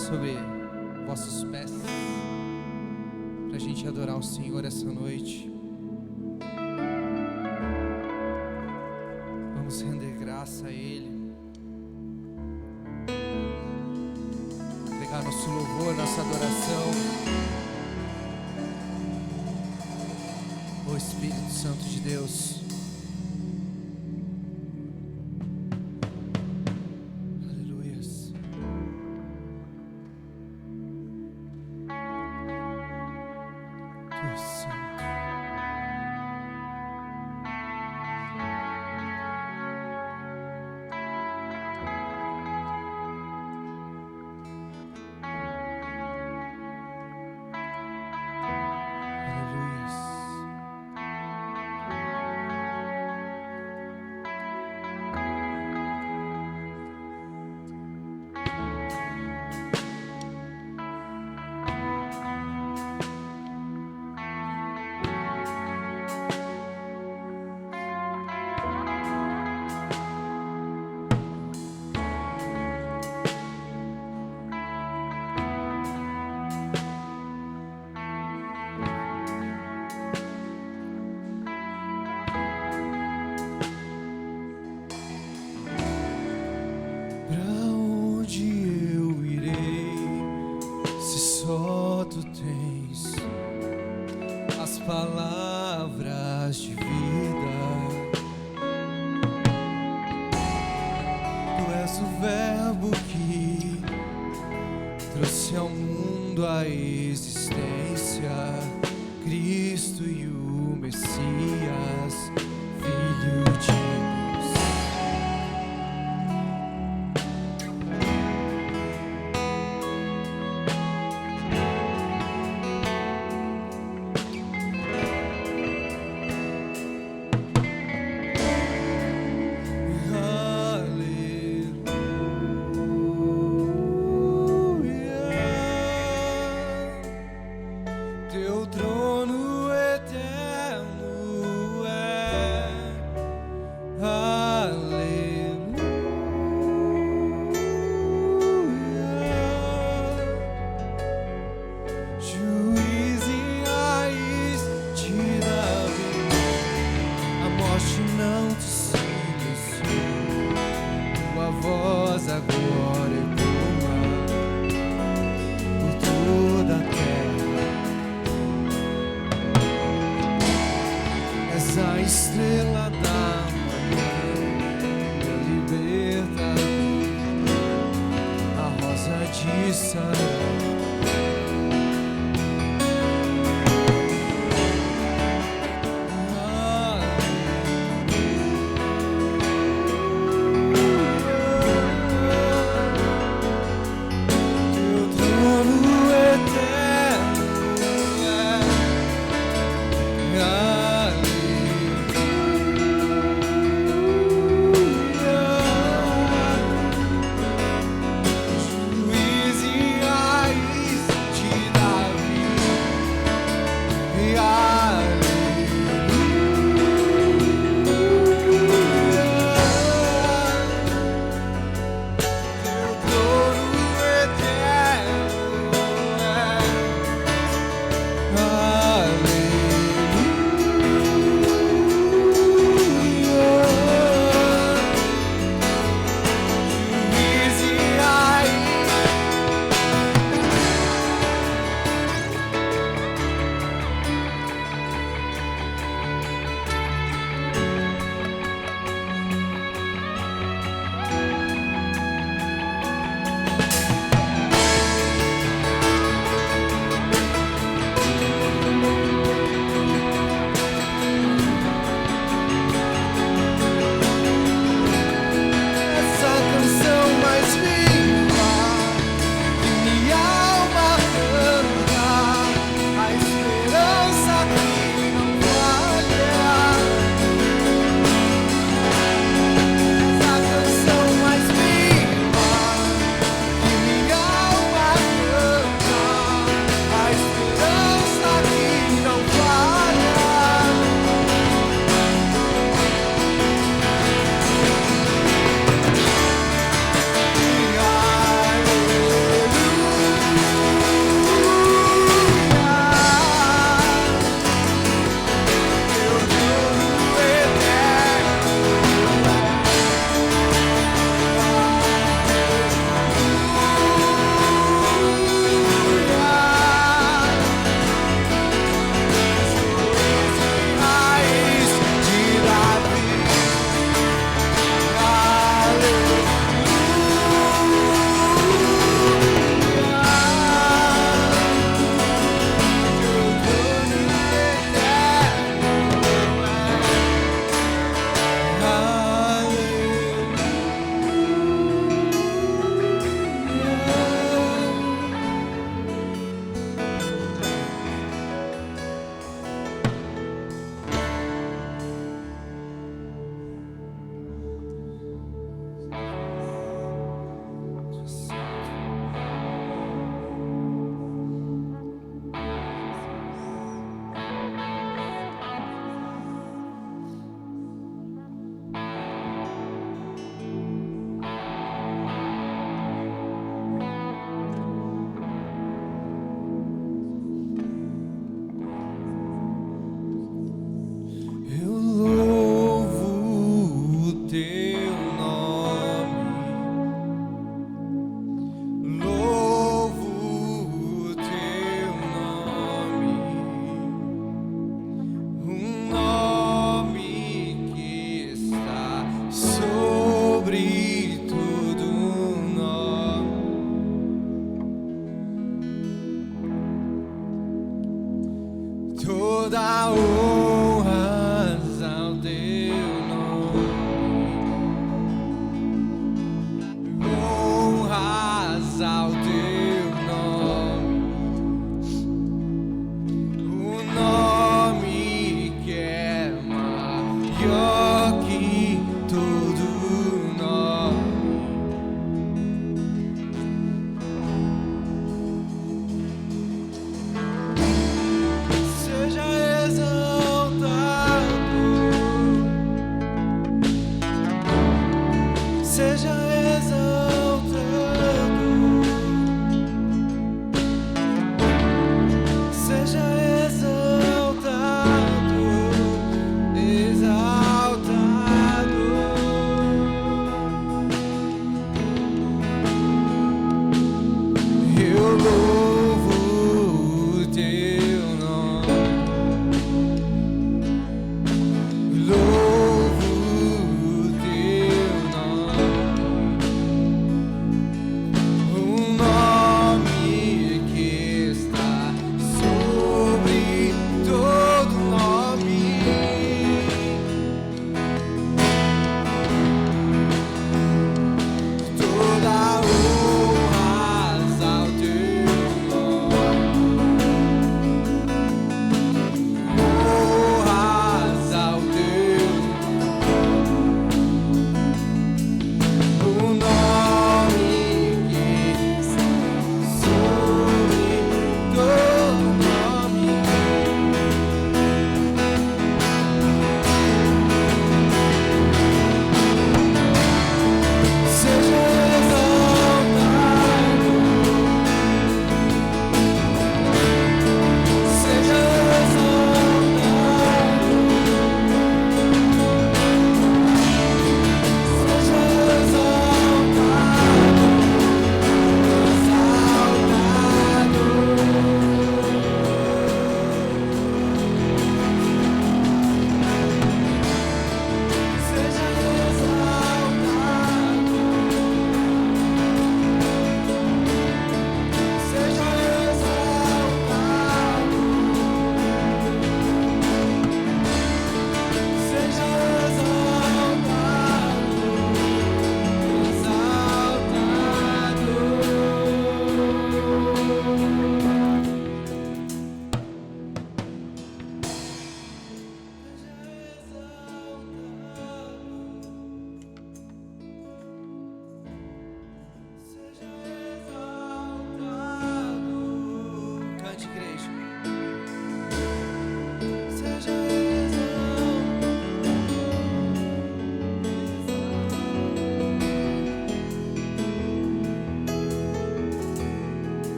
sobre vossos pés, para a gente adorar o Senhor essa noite. Vamos render graça a Ele, entregar nosso louvor, nossa adoração. O Espírito Santo de Deus. Palavras de vida, Tu és o verbo que trouxe ao mundo a existência, Cristo e o Messias, Filho de Deus. honras ao teu nome, honras ao teu nome, o nome que é maior que todo nome. Seja exaltado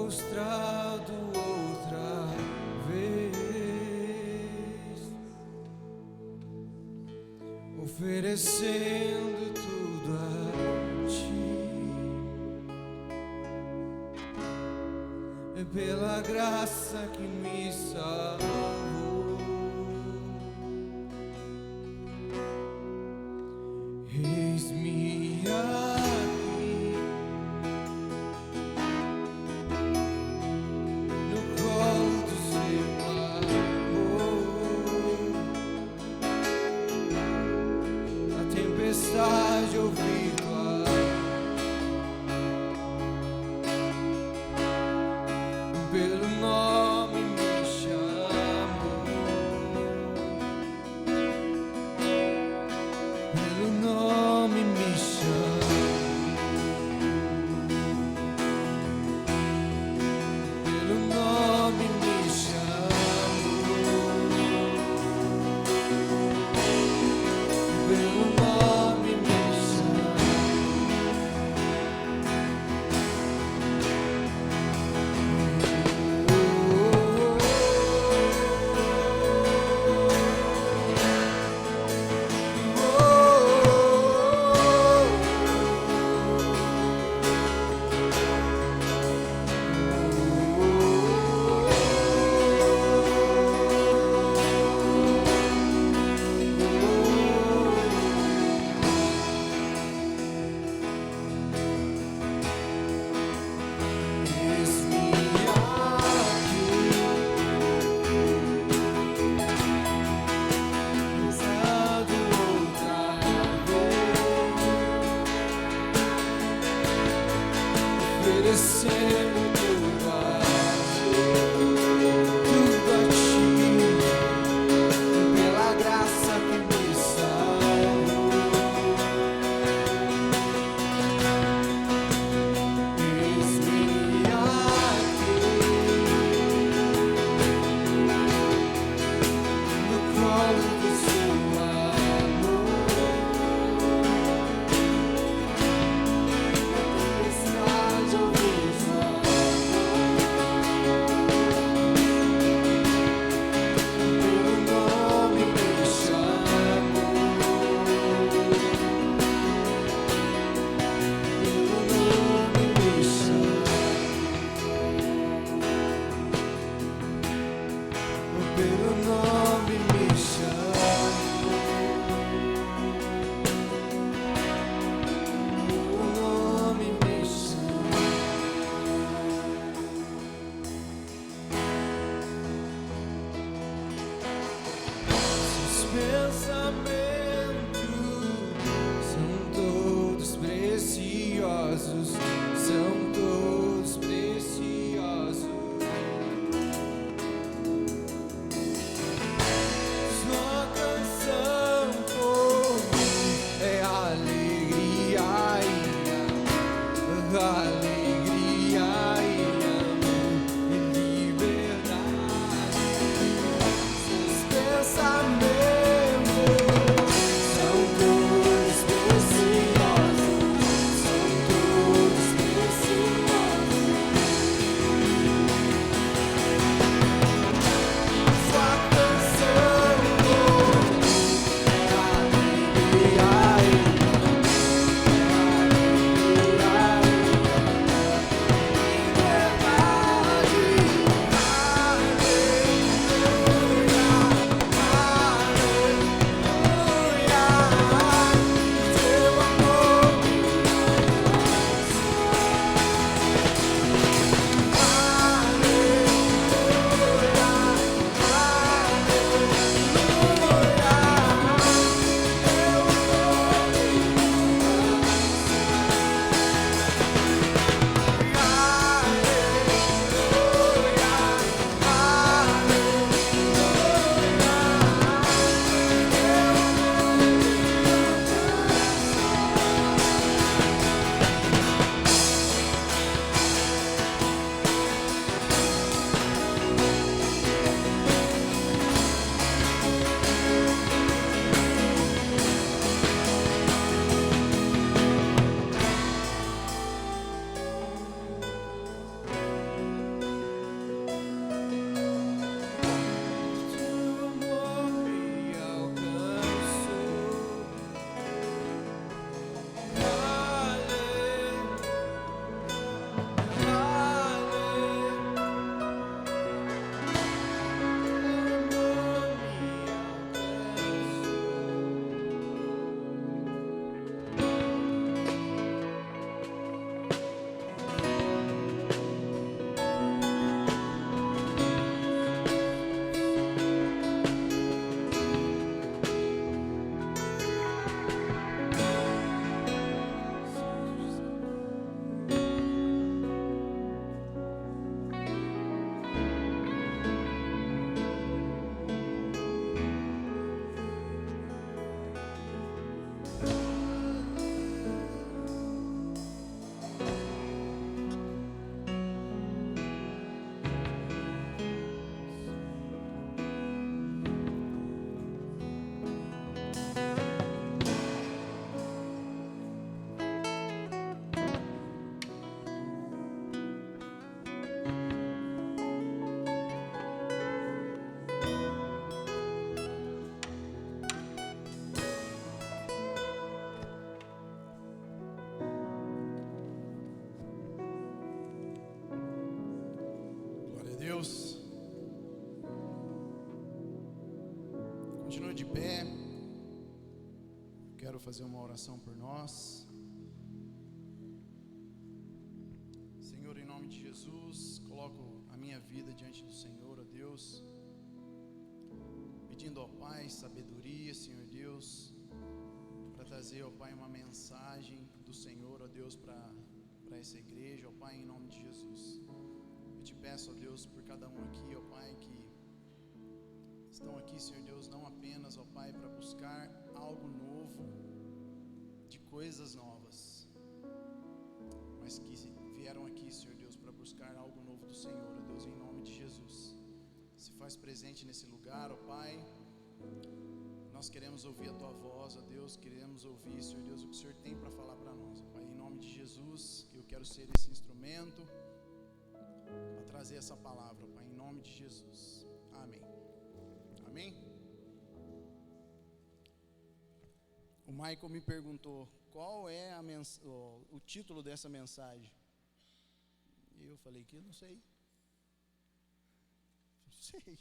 prostrado outra vez, oferecendo tudo a ti. É pela graça que me salvou. Eis-me aqui, no colo do seu amor. A tempestade ouvi tua pelo nome me chamou, pelo nome me chamou, pelo nome me chamou, pelo nome me oferecendo tudo a ti, pela graça que me salvou. Eis-me aqui, no colo do seu amor. Tempestade ouvi sua voz. Deus. Continue de pé. Quero fazer uma oração por nós. Senhor, em nome de Jesus, coloco a minha vida diante do Senhor, ó Deus, pedindo ao Pai sabedoria, Senhor Deus, para trazer ao Pai uma mensagem do Senhor, ó Deus, para essa igreja, ó Pai, em nome de Jesus. Eu te peço, ó Deus, por cada um aqui, ó Pai, que estão aqui, Senhor Deus, não apenas, ó Pai, para buscar algo novo, de coisas novas, mas que vieram aqui, Senhor Deus, para buscar algo novo do Senhor, ó Deus, em nome de Jesus. Se faz presente nesse lugar, ó Pai. Nós queremos ouvir a Tua voz, ó Deus, queremos ouvir, Senhor Deus, o que o Senhor tem para falar para nós, ó Pai, em nome de Jesus. Eu quero ser esse instrumento para trazer essa palavra, ó Pai, em nome de Jesus. Amém. Amém? O Michael me perguntou qual é o título dessa mensagem. E eu falei que eu não sei. Não sei.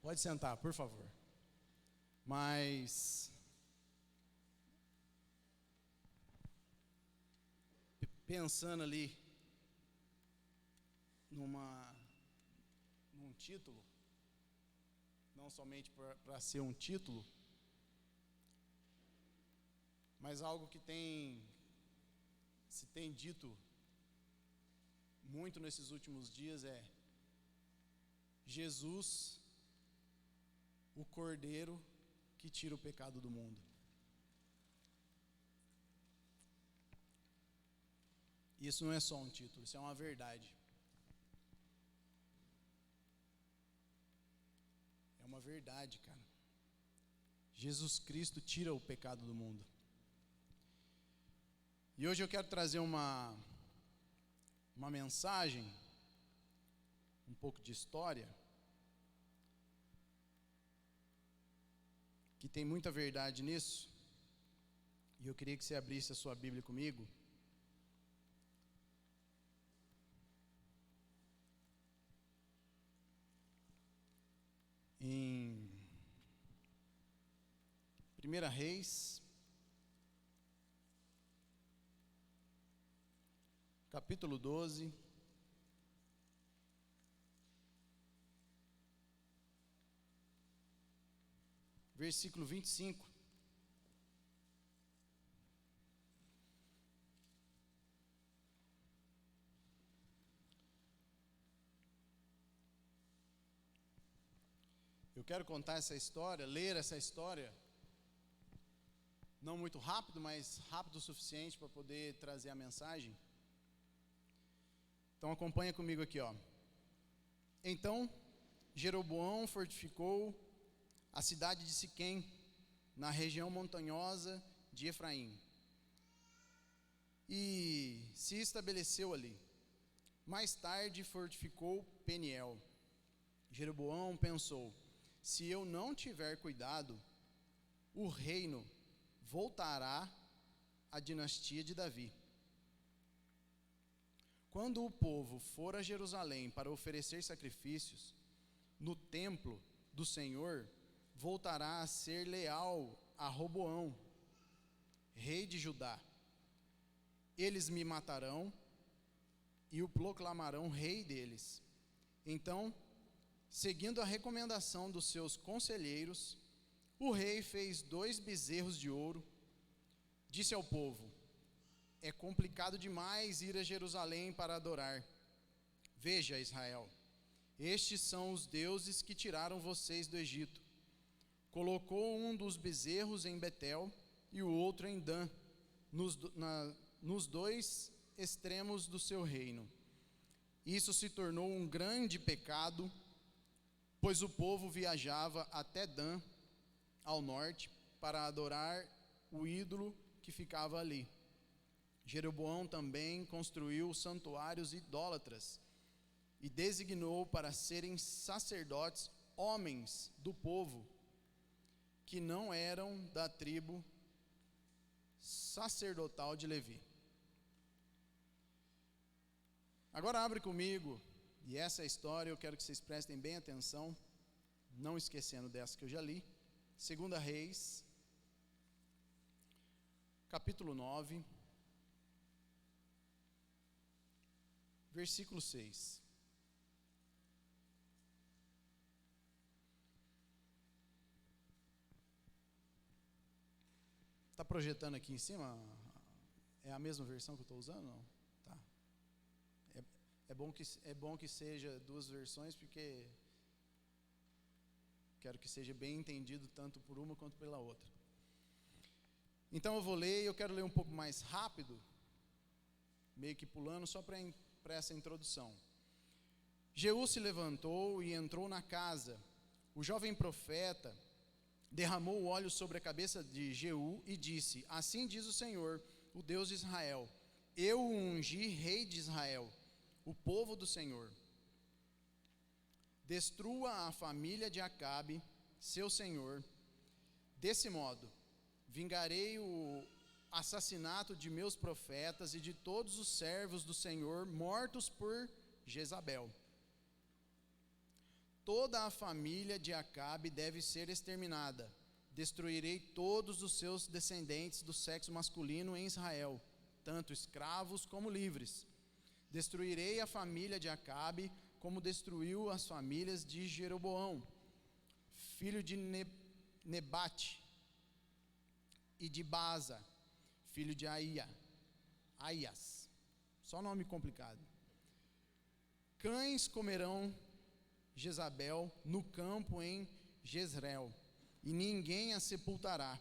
Pode sentar, por favor. Mas pensando ali num título, não somente para ser um título, mas algo que se tem dito muito nesses últimos dias é: Jesus, o Cordeiro que tira o pecado do mundo. Isso não é só um título, isso é uma verdade. É uma verdade, cara. Jesus Cristo tira o pecado do mundo. E hoje eu quero trazer uma mensagem, um pouco de história, que tem muita verdade nisso. E eu queria que você abrisse a sua Bíblia comigo. Em 1 Reis, capítulo 12, versículo 25. Eu quero contar essa história, ler essa história, não muito rápido, mas rápido o suficiente para poder trazer a mensagem. Então acompanha comigo aqui, ó. Então Jeroboão fortificou a cidade de Siquém, na região montanhosa de Efraim, e se estabeleceu ali. Mais tarde fortificou Peniel. Jeroboão pensou: se eu não tiver cuidado, o reino voltará à dinastia de Davi. Quando o povo for a Jerusalém para oferecer sacrifícios, no templo do Senhor, voltará a ser leal a Roboão, rei de Judá. Eles me matarão e o proclamarão rei deles. Então, seguindo a recomendação dos seus conselheiros, o rei fez 2 bezerros de ouro. Disse ao povo: é complicado demais ir a Jerusalém para adorar. Veja, Israel, estes são os deuses que tiraram vocês do Egito. Colocou um dos bezerros em Betel e o outro em Dan, nos 2 extremos do seu reino. Isso se tornou um grande pecado, pois o povo viajava até Dan, ao norte, para adorar o ídolo que ficava ali. Jeroboão também construiu santuários idólatras e designou para serem sacerdotes homens do povo que não eram da tribo sacerdotal de Levi. Agora abre comigo, e essa é a história, eu quero que vocês prestem bem atenção, não esquecendo dessa que eu já li. 2 Reis, capítulo 9, versículo 6. Está projetando aqui em cima? É a mesma versão que eu estou usando? Não? Tá. É bom que seja duas versões, porque quero que seja bem entendido tanto por uma quanto pela outra. Então eu vou ler, eu quero ler um pouco mais rápido, meio que pulando, só para essa introdução. Jeú se levantou e entrou na casa. O jovem profeta derramou o óleo sobre a cabeça de Jeú e disse: assim diz o Senhor, o Deus de Israel: eu o ungi rei de Israel, o povo do Senhor. Destrua a família de Acabe, seu senhor. Desse modo, vingarei o assassinato de meus profetas e de todos os servos do Senhor mortos por Jezabel. Toda a família de Acabe deve ser exterminada. Destruirei todos os seus descendentes do sexo masculino em Israel, tanto escravos como livres. Destruirei a família de Acabe, como destruiu as famílias de Jeroboão, filho de Nebate, e de Baza, filho de Aias. Só nome complicado. Cães comerão Jezabel no campo em Jezreel, e ninguém a sepultará.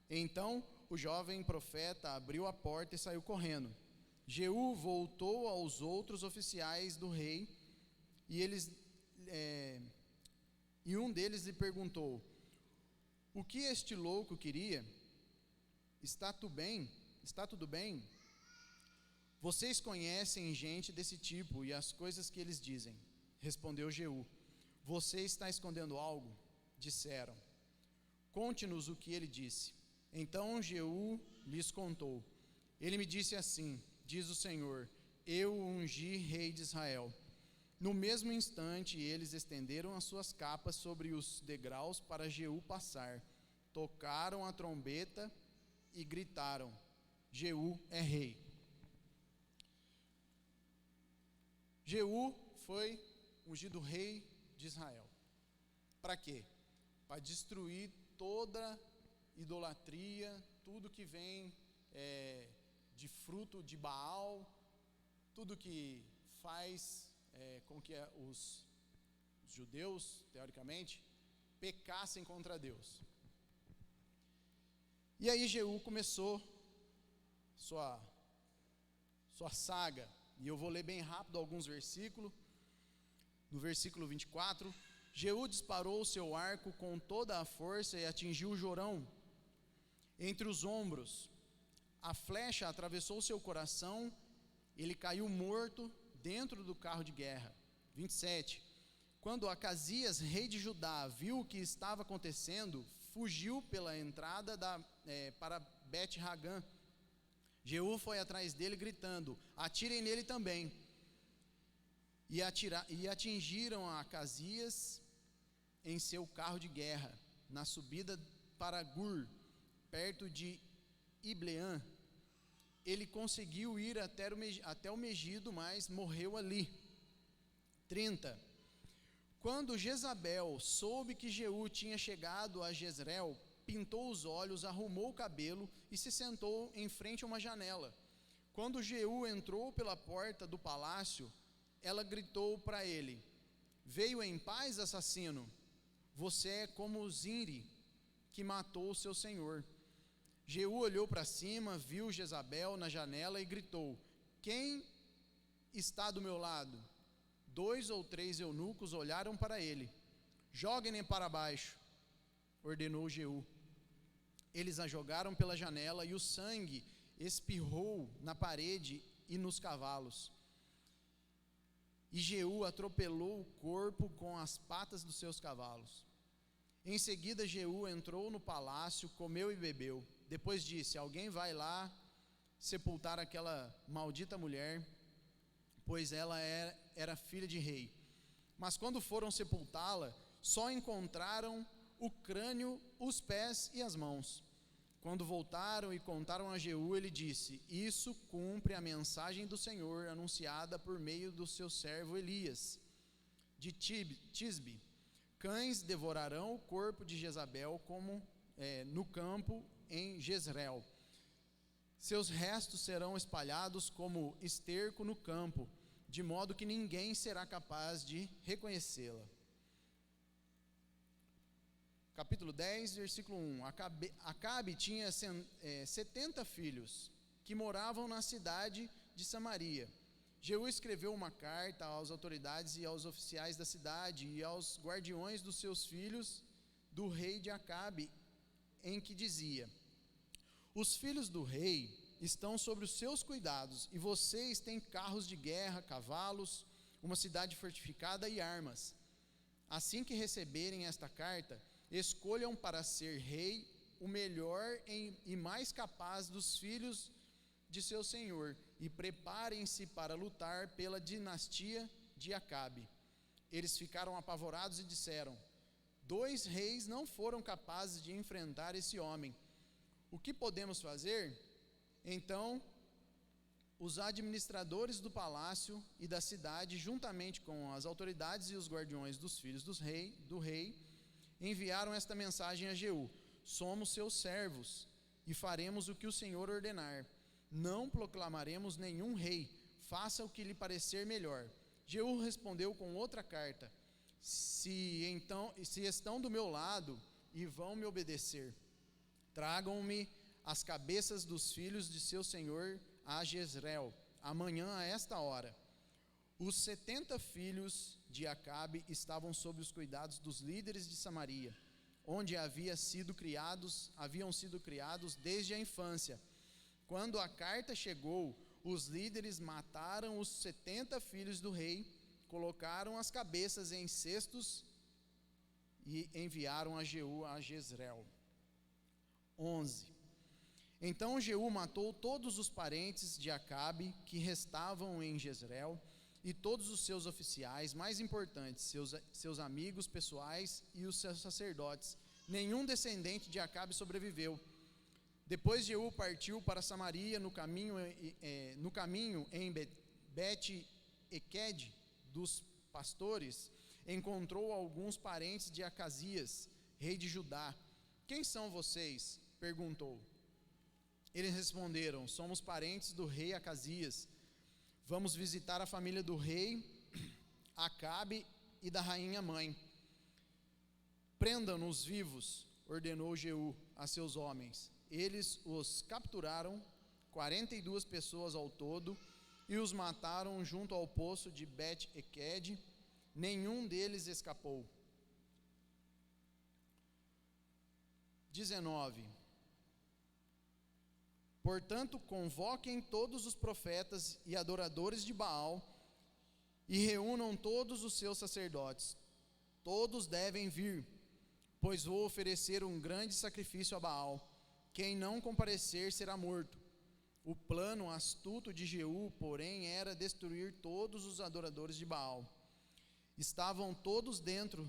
Então o jovem profeta abriu a porta e saiu correndo. Jeú voltou aos outros oficiais do rei, e um deles lhe perguntou: o que este louco queria? Está tudo bem? Vocês conhecem gente desse tipo e as coisas que eles dizem. Respondeu Jeú: você está escondendo algo? Disseram: conte-nos o que ele disse. Então Jeú lhes contou. Ele me disse assim: diz o Senhor, eu o ungi rei de Israel. No mesmo instante eles estenderam as suas capas sobre os degraus para Jeú passar. Tocaram a trombeta e gritaram: Jeú é rei. Jeú foi ungido rei de Israel. Para quê? Para destruir toda idolatria, tudo que vem de fruto de Baal, tudo que faz com que os judeus, teoricamente, pecassem contra Deus. E aí Jeú começou sua saga, e eu vou ler bem rápido alguns versículos. No versículo 24, Jeú disparou o seu arco com toda a força e atingiu Jorão entre os ombros. A flecha atravessou seu coração, ele caiu morto dentro do carro de guerra. 27. Quando Acasias, rei de Judá, viu o que estava acontecendo, fugiu pela entrada para Bet-Hagã. Jeú foi atrás dele gritando: atirem nele também. E atingiram a Acasias em seu carro de guerra, na subida para Gur, perto de Ibleã. Ele conseguiu ir até o Megido, mas morreu ali. 30. Quando Jezabel soube que Jeú tinha chegado a Jezreel, pintou os olhos, arrumou o cabelo e se sentou em frente a uma janela. Quando Jeú entrou pela porta do palácio, ela gritou para ele: veio em paz, assassino? Você é como Zinri, que matou o seu senhor. Jeú olhou para cima, viu Jezabel na janela e gritou: quem está do meu lado? 2 ou 3 eunucos olharam para ele. Joguem-no para baixo, ordenou Jeú. Eles a jogaram pela janela e o sangue espirrou na parede e nos cavalos. E Jeú atropelou o corpo com as patas dos seus cavalos. Em seguida Jeú entrou no palácio, comeu e bebeu. Depois disse: alguém vai lá sepultar aquela maldita mulher, pois ela era filha de rei. Mas quando foram sepultá-la, só encontraram o crânio, os pés e as mãos. Quando voltaram e contaram a Jeú, ele disse: isso cumpre a mensagem do Senhor anunciada por meio do seu servo Elias, de Tisbe. Cães devorarão o corpo de Jezabel como no campo em Jezreel. Seus restos serão espalhados como esterco no campo, de modo que ninguém será capaz de reconhecê-la. Capítulo 10, versículo 1. Acabe tinha 70 filhos, que moravam na cidade de Samaria. Jeú escreveu uma carta às autoridades e aos oficiais da cidade e aos guardiões dos seus filhos do rei de Acabe, em que dizia: os filhos do rei estão sobre os seus cuidados, e vocês têm carros de guerra, cavalos, uma cidade fortificada e armas. Assim que receberem esta carta, escolham para ser rei o melhor e mais capaz dos filhos de seu senhor, e preparem-se para lutar pela dinastia de Acabe. Eles ficaram apavorados e disseram: 2 reis não foram capazes de enfrentar esse homem. O que podemos fazer? Então, os administradores do palácio e da cidade, juntamente com as autoridades e os guardiões dos filhos do rei, enviaram esta mensagem a Jeú: somos seus servos e faremos o que o Senhor ordenar. Não proclamaremos nenhum rei, faça o que lhe parecer melhor. Jeú respondeu com outra carta: se estão do meu lado e vão me obedecer, tragam-me as cabeças dos filhos de seu senhor a Jezreel, amanhã a esta hora. Os 70 filhos de Acabe estavam sob os cuidados dos líderes de Samaria, onde haviam sido criados desde a infância. Quando a carta chegou, os líderes mataram os 70 filhos do rei, colocaram as cabeças em cestos e enviaram a Jeú a Jezreel. 11. Então Jeú matou todos os parentes de Acabe que restavam em Jezreel, e todos os seus oficiais mais importantes, seus amigos pessoais e os seus sacerdotes. Nenhum descendente de Acabe sobreviveu. Depois Jeú partiu para Samaria, no caminho em Bet-Equed dos pastores, encontrou alguns parentes de Acasias, rei de Judá. Quem são vocês? Perguntou. Eles responderam: somos parentes do rei Acasias. Vamos visitar a família do rei Acabe e da rainha mãe. Prendam-nos vivos, ordenou Jeú a seus homens. Eles os capturaram, 42 pessoas ao todo, e os mataram junto ao poço de Bet-Equed. Nenhum deles escapou. 19. Portanto, convoquem todos os profetas e adoradores de Baal e reúnam todos os seus sacerdotes. Todos devem vir, pois vou oferecer um grande sacrifício a Baal. Quem não comparecer será morto. O plano astuto de Jeú, porém, era destruir todos os adoradores de Baal. Estavam todos dentro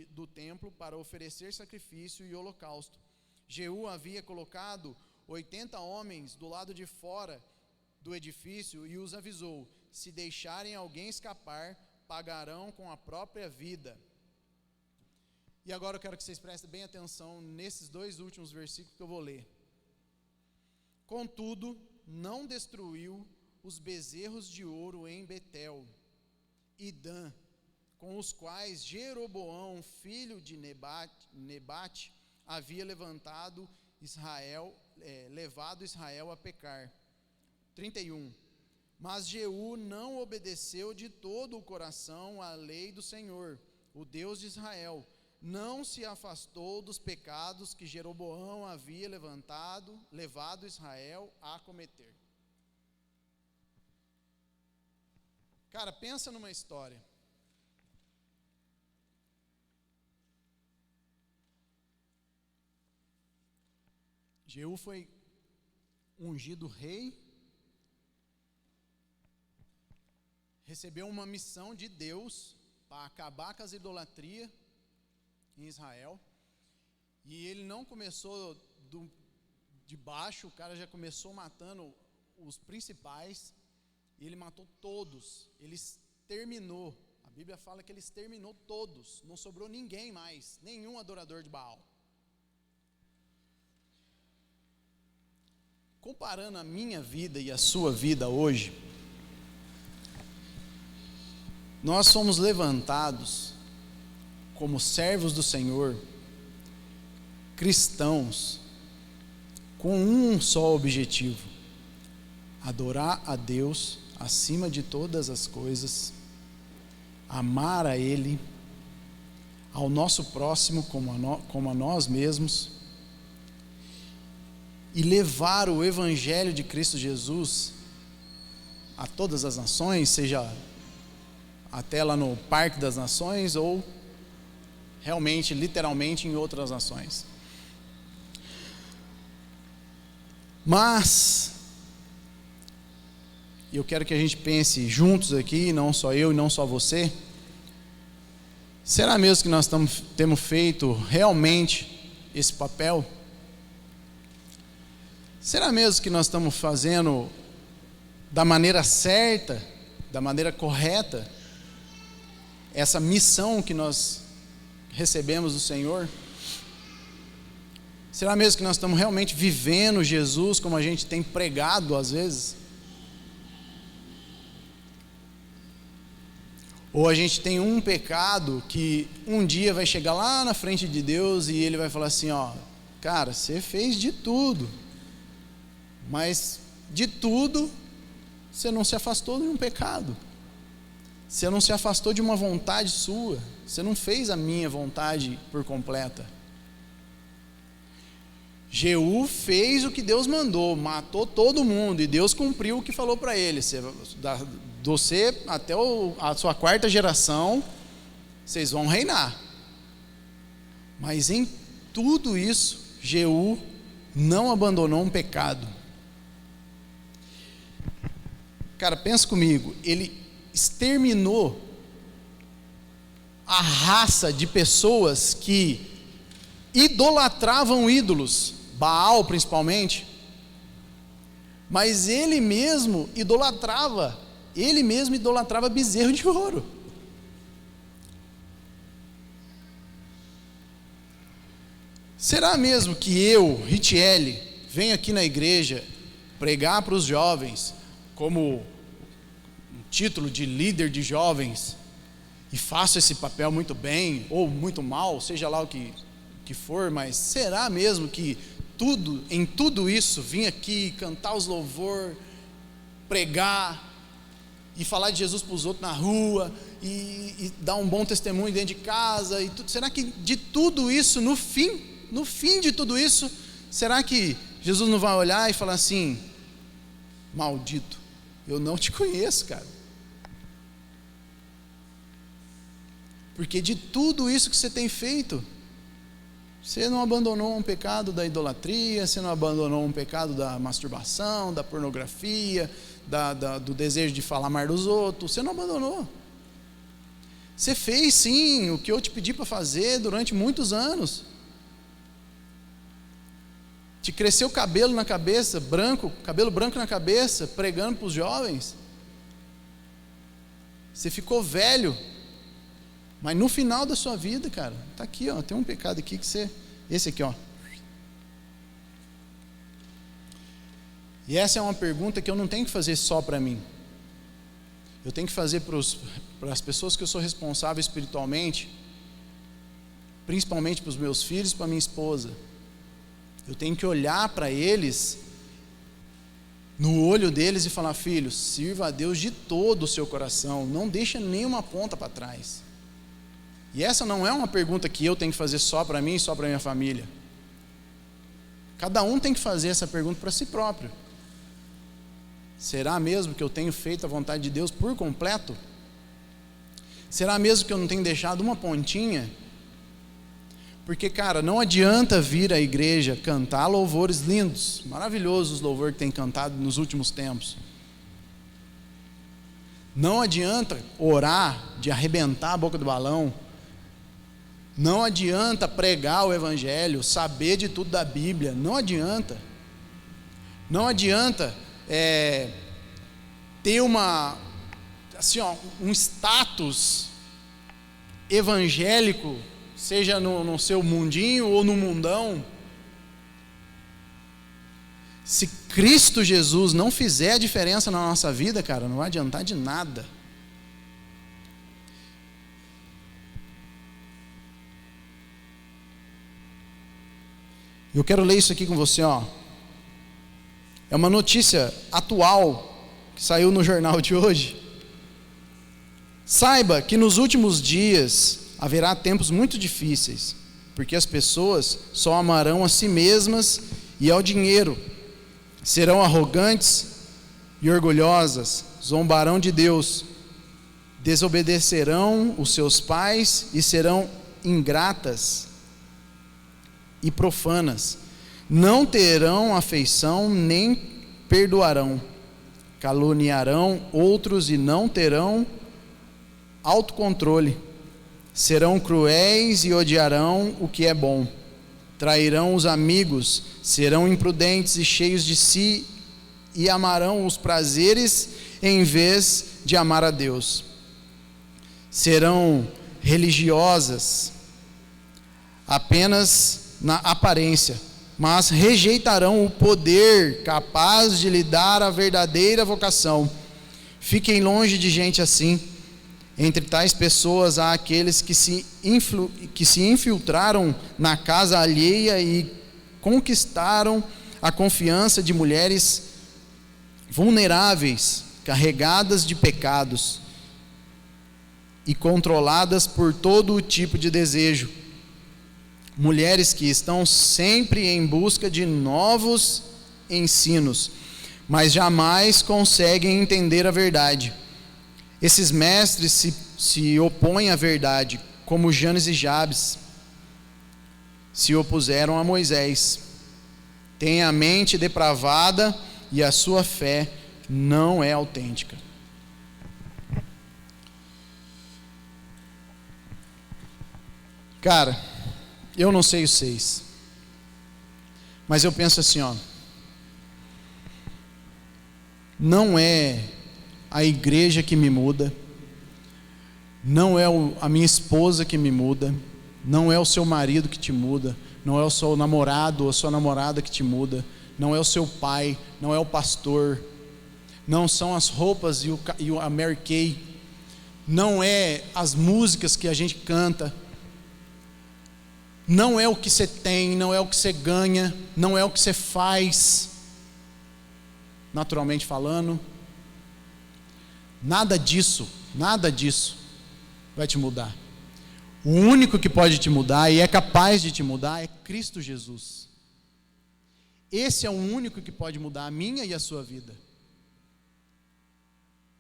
do templo para oferecer sacrifício e holocausto. Jeú havia colocado 80 homens do lado de fora do edifício e os avisou: se deixarem alguém escapar, pagarão com a própria vida. E agora eu quero que vocês prestem bem atenção nesses 2 últimos versículos que eu vou ler. Contudo, não destruiu os bezerros de ouro em Betel e Dan, com os quais Jeroboão, filho de Nebate, havia levado Israel a pecar. 31. Mas Jeú não obedeceu de todo o coração à lei do Senhor, o Deus de Israel. Não se afastou dos pecados que Jeroboão havia levado Israel a cometer. Cara, pensa numa história. Jeú foi ungido rei, recebeu uma missão de Deus para acabar com as idolatrias em Israel. E ele não começou de baixo, o cara já começou matando os principais, e ele matou todos, ele exterminou. A Bíblia fala que ele exterminou todos, não sobrou ninguém mais, nenhum adorador de Baal. Comparando a minha vida e a sua vida hoje, nós somos levantados como servos do Senhor, cristãos, com um só objetivo: adorar a Deus acima de todas as coisas, amar a Ele, ao nosso próximo como a nós mesmos, e levar o Evangelho de Cristo Jesus a todas as nações, seja até lá no Parque das Nações ou realmente, literalmente, em outras nações. Mas eu quero que a gente pense juntos aqui, não só eu e não só você. Será mesmo que nós temos feito realmente esse papel? Será mesmo que nós estamos fazendo da maneira certa, da maneira correta, essa missão que nós recebemos do Senhor? Será mesmo que nós estamos realmente vivendo Jesus como a gente tem pregado às vezes? Ou a gente tem um pecado que um dia vai chegar lá na frente de Deus e Ele vai falar assim, ó, cara, você fez de tudo, mas de tudo você não se afastou de um pecado, você não se afastou de uma vontade sua, você não fez a minha vontade por completa. Jeú fez o que Deus mandou, matou todo mundo, e Deus cumpriu o que falou para ele: você até a sua quarta geração, vocês vão reinar. Mas em tudo isso, Jeú não abandonou um pecado. Cara, pensa comigo, ele exterminou a raça de pessoas que idolatravam ídolos, Baal principalmente, mas ele mesmo idolatrava bezerro de ouro. Será mesmo que eu, Ritiele, venho aqui na igreja pregar para os jovens como um título de líder de jovens e faço esse papel muito bem ou muito mal, seja lá o que for, mas será mesmo que em tudo isso vim aqui cantar os louvor, pregar e falar de Jesus para os outros na rua e dar um bom testemunho dentro de casa e tudo? Será que de tudo isso, no fim de tudo isso, será que Jesus não vai olhar e falar assim: maldito, eu não te conheço, cara? Porque de tudo isso que você tem feito, você não abandonou um pecado da idolatria, você não abandonou um pecado da masturbação, da pornografia, do desejo de falar mal dos outros, você não abandonou. Você fez sim o que eu te pedi para fazer durante muitos anos. Te cresceu cabelo na cabeça, cabelo branco na cabeça, pregando para os jovens. Você ficou velho. Mas no final da sua vida, cara, está aqui, ó, tem um pecado aqui que esse aqui, ó. E essa é uma pergunta que eu não tenho que fazer só para mim. Eu tenho que fazer para as pessoas que eu sou responsável espiritualmente, principalmente para os meus filhos, para minha esposa. Eu tenho que olhar para eles, no olho deles e falar: filhos, sirva a Deus de todo o seu coração, não deixa nenhuma ponta para trás. E essa não é uma pergunta que eu tenho que fazer só para mim e só para minha família. Cada um tem que fazer essa pergunta para si próprio. Será mesmo que eu tenho feito a vontade de Deus por completo? Será mesmo que eu não tenho deixado uma pontinha? Porque, cara, não adianta vir à igreja cantar louvores lindos, maravilhosos os louvores que tem cantado nos últimos tempos. Não adianta orar de arrebentar a boca do balão. Não adianta pregar o evangelho, saber de tudo da Bíblia. Não adianta. Não adianta ter um status evangélico, seja no seu mundinho ou no mundão. Se Cristo Jesus não fizer a diferença na nossa vida, cara, não vai adiantar de nada. Eu quero ler isso aqui com você, ó. É uma notícia atual que saiu no jornal de hoje. Saiba que nos últimos dias haverá tempos muito difíceis, porque as pessoas só amarão a si mesmas e ao dinheiro. Serão arrogantes e orgulhosas, zombarão de Deus, desobedecerão os seus pais e serão ingratas e profanas. Não terão afeição nem perdoarão, caluniarão outros e não terão autocontrole. Serão cruéis e odiarão o que é bom. Trairão os amigos, serão imprudentes e cheios de si e amarão os prazeres em vez de amar a Deus. Serão religiosas apenas na aparência, mas rejeitarão o poder capaz de lhe dar a verdadeira vocação. Fiquem longe de gente assim. Entre tais pessoas há aqueles que se infiltraram na casa alheia e conquistaram a confiança de mulheres vulneráveis, carregadas de pecados e controladas por todo tipo de desejo. Mulheres que estão sempre em busca de novos ensinos, mas jamais conseguem entender a verdade. Esses mestres se opõem à verdade, como Janes e Jabes se opuseram a Moisés. Têm a mente depravada e a sua fé não é autêntica. Cara, eu não sei vocês, mas eu penso assim, ó. Não é a igreja que me muda, não é a minha esposa que me muda, não é o seu marido que te muda, não é o seu namorado ou a sua namorada que te muda, não é o seu pai, não é o pastor, não são as roupas e a Mary Kay, não é as músicas que a gente canta, não é o que você tem, não é o que você ganha, não é o que você faz, naturalmente falando. Nada disso vai te mudar. O único que pode te mudar e é capaz de te mudar é Cristo Jesus. Esse é o único que pode mudar a minha e a sua vida.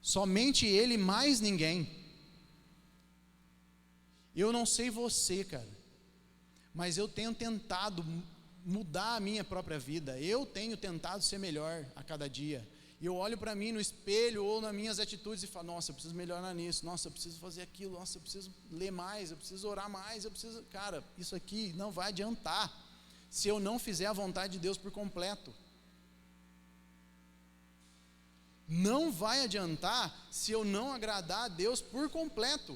Somente Ele, mais ninguém. Eu não sei você, cara, mas eu tenho tentado mudar a minha própria vida. Eu tenho tentado ser melhor a cada dia. E eu olho para mim no espelho ou nas minhas atitudes e falo, nossa, eu preciso melhorar nisso, nossa, eu preciso fazer aquilo, nossa, eu preciso ler mais, eu preciso orar mais, cara, isso aqui não vai adiantar se eu não fizer a vontade de Deus por completo. Não vai adiantar se eu não agradar a Deus por completo.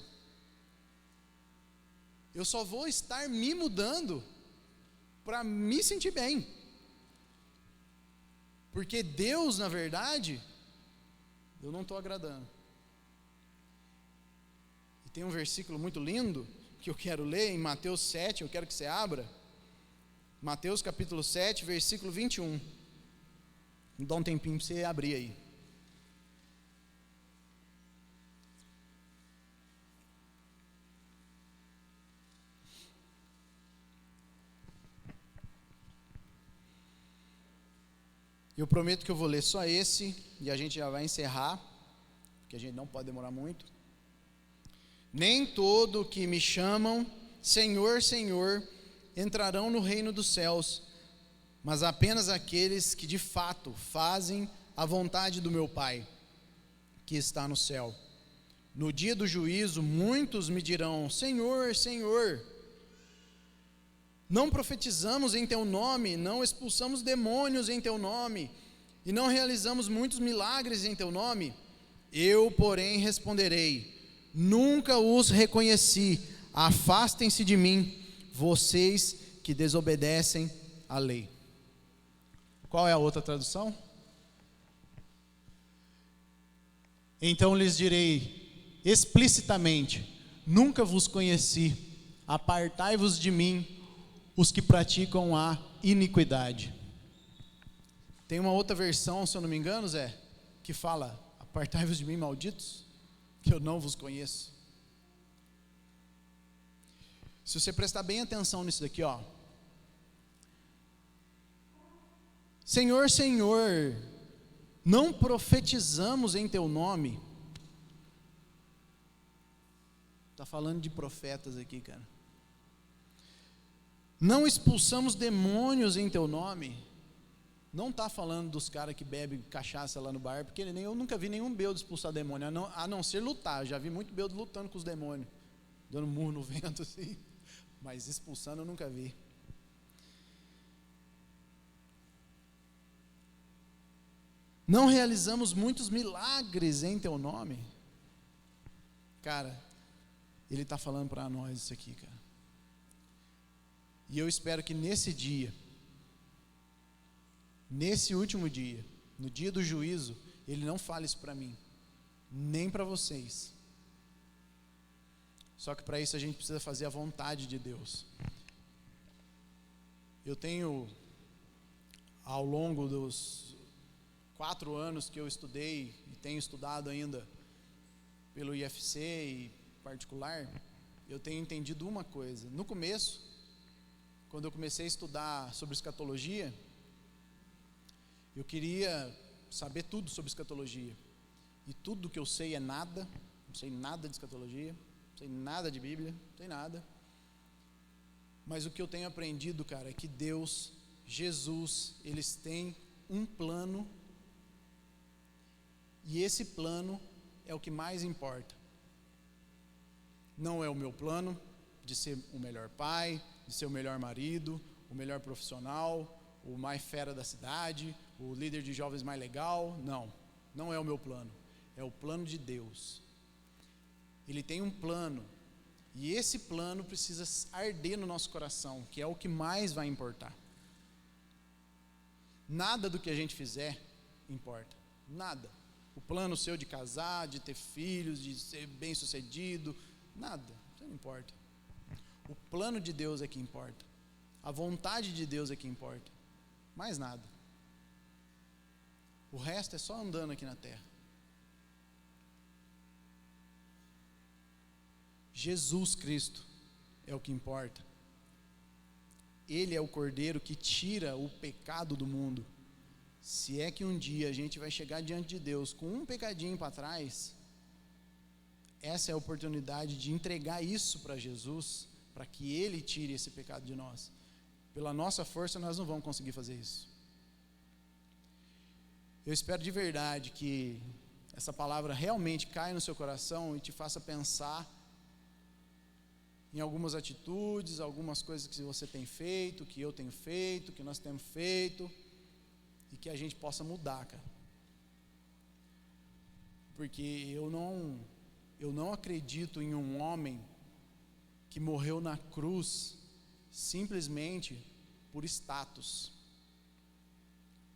Eu só vou estar me mudando para me sentir bem. Porque Deus, na verdade, eu não estou agradando. E tem um versículo muito lindo que eu quero ler em Mateus 7, eu quero que você abra. Mateus capítulo 7, versículo 21. Vou dar um tempinho para você abrir aí. Eu prometo que eu vou ler só esse e a gente já vai encerrar, porque a gente não pode demorar muito. Nem todo que me chamam Senhor, Senhor entrarão no reino dos céus, mas apenas aqueles que de fato fazem a vontade do meu Pai que está no céu. No dia do juízo, muitos me dirão: Senhor, Senhor, não profetizamos em teu nome, não expulsamos demônios em teu nome, e não realizamos muitos milagres em teu nome? Eu, porém, responderei: nunca os reconheci, afastem-se de mim, vocês que desobedecem à lei. Qual é a outra tradução? Então lhes direi explicitamente: nunca vos conheci, apartai-vos de mim, os que praticam a iniquidade. Tem uma outra versão, se eu não me engano, Zé, que fala: apartai-vos de mim, malditos, que eu não vos conheço. Se você prestar bem atenção nisso daqui, ó. Senhor, Senhor, não profetizamos em teu nome. Está falando de profetas aqui, cara. Não expulsamos demônios em teu nome. Não está falando dos caras que bebem cachaça lá no bar, porque eu nunca vi nenhum bêbado expulsar demônio, a não ser lutar. Já vi muito bêbado lutando com os demônios, dando murro no vento assim, mas expulsando eu nunca vi. Não realizamos muitos milagres em teu nome. Cara, ele está falando para nós isso aqui, cara. E eu espero que nesse dia, nesse último dia, no dia do juízo, ele não fale isso para mim, nem para vocês. Só que para isso a gente precisa fazer a vontade de Deus. Eu tenho, ao longo dos 4 anos que eu estudei, e tenho estudado ainda pelo IFC e particular, eu tenho entendido uma coisa. No começo, quando eu comecei a estudar sobre escatologia, eu queria saber tudo sobre escatologia, e tudo que eu sei é nada. Não sei nada de escatologia, não sei nada de Bíblia, não sei nada. Mas o que eu tenho aprendido, cara, é que Deus, Jesus, eles têm um plano, e esse plano é o que mais importa. Não é o meu plano de ser o melhor pai, de ser o melhor marido, o melhor profissional, o mais fera da cidade, o líder de jovens mais legal. Não é o meu plano. É o plano de Deus. Ele tem um plano, e esse plano precisa arder no nosso coração, que é o que mais vai importar. Nada do que a gente fizer importa. Nada. O plano seu de casar, de ter filhos, de ser bem sucedido, nada, isso não importa. O plano de Deus é que importa. A vontade de Deus é que importa. Mais nada. O resto é só andando aqui na terra. Jesus Cristo é o que importa. Ele é o Cordeiro que tira o pecado do mundo. Se é que um dia a gente vai chegar diante de Deus com um pecadinho para trás, essa é a oportunidade de entregar isso para Jesus, para que Ele tire esse pecado de nós. Pela nossa força nós não vamos conseguir fazer isso. Eu espero de verdade que essa palavra realmente caia no seu coração e te faça pensar em algumas atitudes, algumas coisas que você tem feito, que eu tenho feito, que nós temos feito, e que a gente possa mudar, cara. Porque eu não acredito em um homem que morreu na cruz simplesmente por status,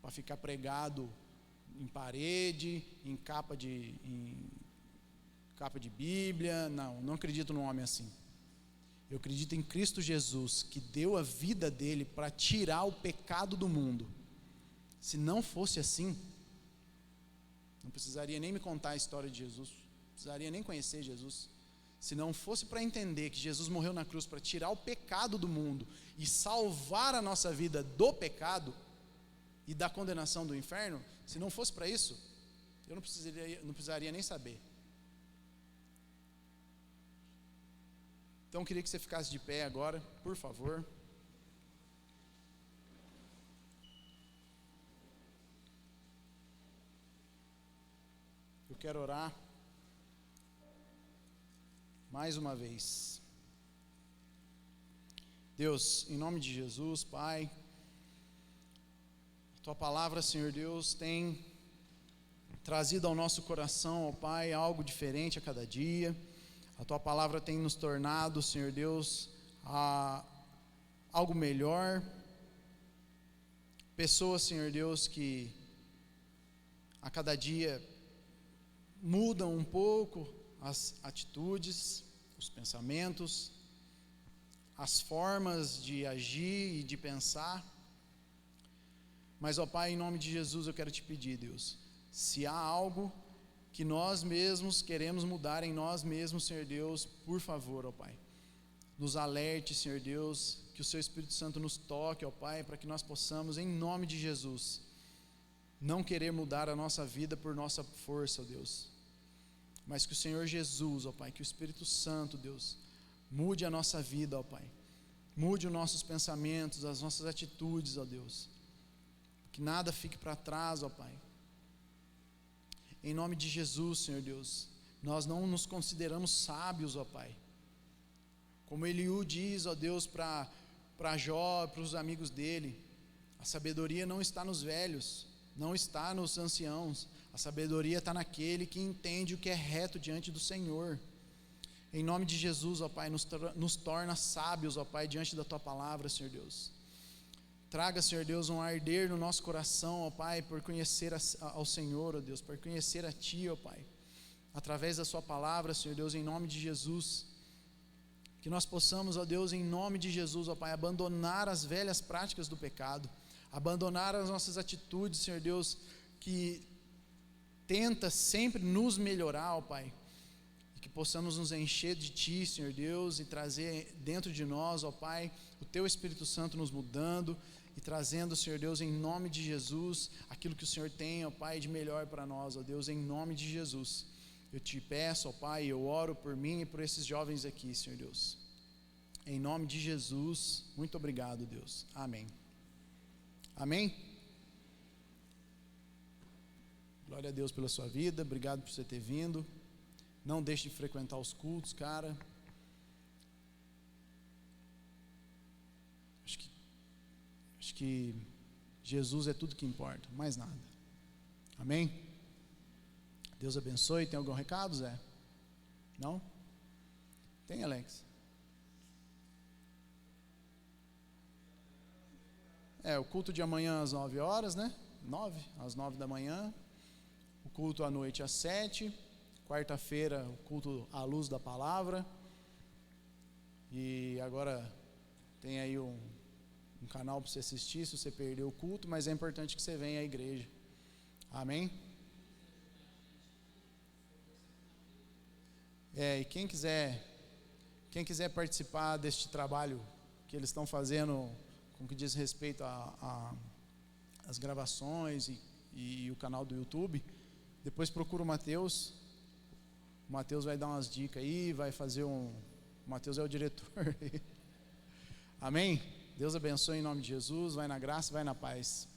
para ficar pregado em parede, em capa de Bíblia. Não acredito num homem assim. Eu acredito em Cristo Jesus, que deu a vida dele para tirar o pecado do mundo. Se não fosse assim, não precisaria nem me contar a história de Jesus, não precisaria nem conhecer Jesus. Se não fosse para entender que Jesus morreu na cruz para tirar o pecado do mundo e salvar a nossa vida do pecado e da condenação do inferno, se não fosse para isso, eu não precisaria nem saber. Então eu queria que você ficasse de pé agora, por favor. Eu quero orar. mais uma vez. Deus, em nome de Jesus, Pai, a Tua palavra, Senhor Deus, tem trazido ao nosso coração, ó Pai, algo diferente a cada dia. A Tua palavra tem nos tornado, Senhor Deus, algo melhor. Pessoas, Senhor Deus, que a cada dia mudam um pouco as atitudes, os pensamentos, as formas de agir e de pensar. Mas, ó Pai, em nome de Jesus, eu quero te pedir, Deus, se há algo que nós mesmos queremos mudar em nós mesmos, Senhor Deus, por favor, ó Pai, nos alerte, Senhor Deus, que o Seu Espírito Santo nos toque, ó Pai, para que nós possamos, em nome de Jesus, não querer mudar a nossa vida por nossa força, ó Deus, mas que o Senhor Jesus, ó Pai, que o Espírito Santo, Deus, mude a nossa vida, ó Pai, mude os nossos pensamentos, as nossas atitudes, ó Deus, que nada fique para trás, ó Pai. Em nome de Jesus, Senhor Deus, nós não nos consideramos sábios, ó Pai. Como Eliú diz, ó Deus, para Jó, para os amigos dele, a sabedoria não está nos velhos, não está nos anciãos, a sabedoria está naquele que entende o que é reto diante do Senhor. Em nome de Jesus, ó Pai, nos torna sábios, ó Pai, diante da Tua palavra, Senhor Deus. Traga, Senhor Deus, um arder no nosso coração, ó Pai, por conhecer ao Senhor, ó Deus, por conhecer a Ti, ó Pai, através da Sua palavra, Senhor Deus, em nome de Jesus. Que nós possamos, ó Deus, em nome de Jesus, ó Pai, abandonar as velhas práticas do pecado, abandonar as nossas atitudes, Senhor Deus, que tenta sempre nos melhorar, ó Pai, e que possamos nos encher de Ti, Senhor Deus, e trazer dentro de nós, ó Pai, o Teu Espírito Santo nos mudando e trazendo, Senhor Deus, em nome de Jesus, aquilo que o Senhor tem, ó Pai, de melhor para nós, ó Deus, em nome de Jesus. Eu te peço, ó Pai, eu oro por mim e por esses jovens aqui, Senhor Deus. Em nome de Jesus, muito obrigado, Deus. Amém. Amém? Glória a Deus pela sua vida, obrigado por você ter vindo. Não deixe de frequentar os cultos, cara. Acho que Jesus é tudo que importa, mais nada. Amém? Deus abençoe. Tem algum recado, Zé? Não? Tem, Alex? O culto de amanhã às 9 horas, né? Às 9 da manhã. O culto à noite às 7. Quarta-feira, o culto à luz da palavra. E agora tem aí um canal para você assistir se você perdeu o culto, mas é importante que você venha à igreja. Amém? E quem quiser participar deste trabalho que eles estão fazendo com que diz respeito às gravações e o canal do YouTube, depois procura o Mateus. O Mateus vai dar umas dicas aí, vai fazer o Mateus é o diretor. Amém? Deus abençoe em nome de Jesus, vai na graça, vai na paz.